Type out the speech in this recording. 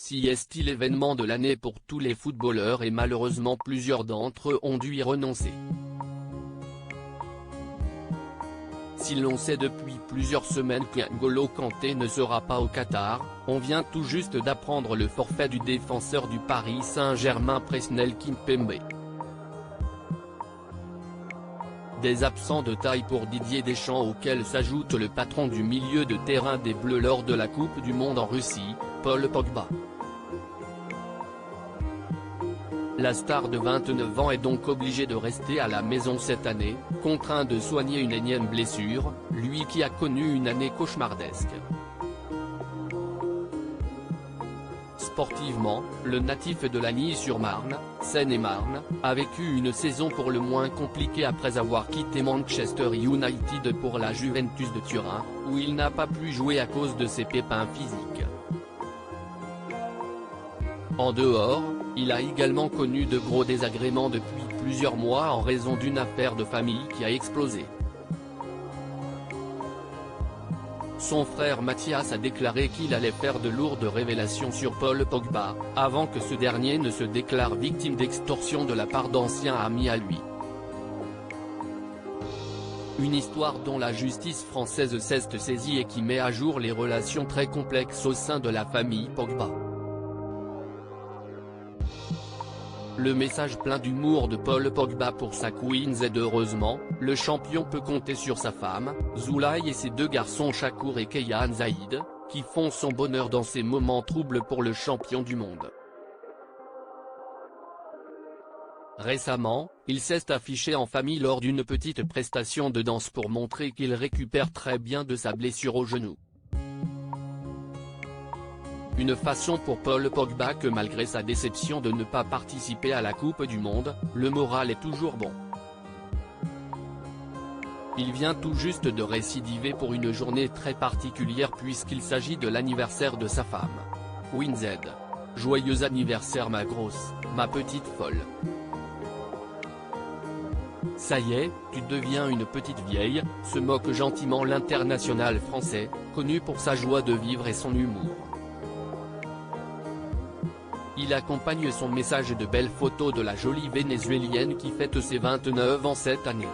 Messi est-il l'événement de l'année pour tous les footballeurs et malheureusement plusieurs d'entre eux ont dû y renoncer. Si l'on sait depuis plusieurs semaines qu'N'Golo Kanté ne sera pas au Qatar, on vient tout juste d'apprendre le forfait du défenseur du Paris Saint-Germain Presnel Kimpembe. Des absents de taille pour Didier Deschamps auxquels s'ajoute le patron du milieu de terrain des Bleus lors de la Coupe du Monde en Russie, Paul Pogba. La star de 29 ans est donc obligé de rester à la maison cette année, contraint de soigner une énième blessure, lui qui a connu une année cauchemardesque. Sportivement, le natif de Lagny-sur-Marne, Seine-et-Marne, a vécu une saison pour le moins compliquée après avoir quitté Manchester United pour la Juventus de Turin, où il n'a pas pu jouer à cause de ses pépins physiques. En dehors, il a également connu de gros désagréments depuis plusieurs mois en raison d'une affaire de famille qui a explosé. Son frère Mathias a déclaré qu'il allait faire de lourdes révélations sur Paul Pogba, avant que ce dernier ne se déclare victime d'extorsion de la part d'anciens amis à lui. Une histoire dont la justice française s'est saisie et qui met à jour les relations très complexes au sein de la famille Pogba. Le message plein d'humour de Paul Pogba pour sa Queens est heureusement, le champion peut compter sur sa femme, Zulay et ses deux garçons Shakur et Keyan Zaïd, qui font son bonheur dans ces moments troubles pour le champion du monde. Récemment, il s'est affiché en famille lors d'une petite prestation de danse pour montrer qu'il récupère très bien de sa blessure au genou. Une façon pour Paul Pogba que malgré sa déception de ne pas participer à la Coupe du Monde, le moral est toujours bon. Il vient tout juste de récidiver pour une journée très particulière puisqu'il s'agit de l'anniversaire de sa femme. WinZ. Joyeux anniversaire ma grosse, ma petite folle. Ça y est, tu deviens une petite vieille, se moque gentiment l'international français, connu pour sa joie de vivre et son humour. Il accompagne son message de belles photos de la jolie vénézuélienne qui fête ses 29 ans cette année.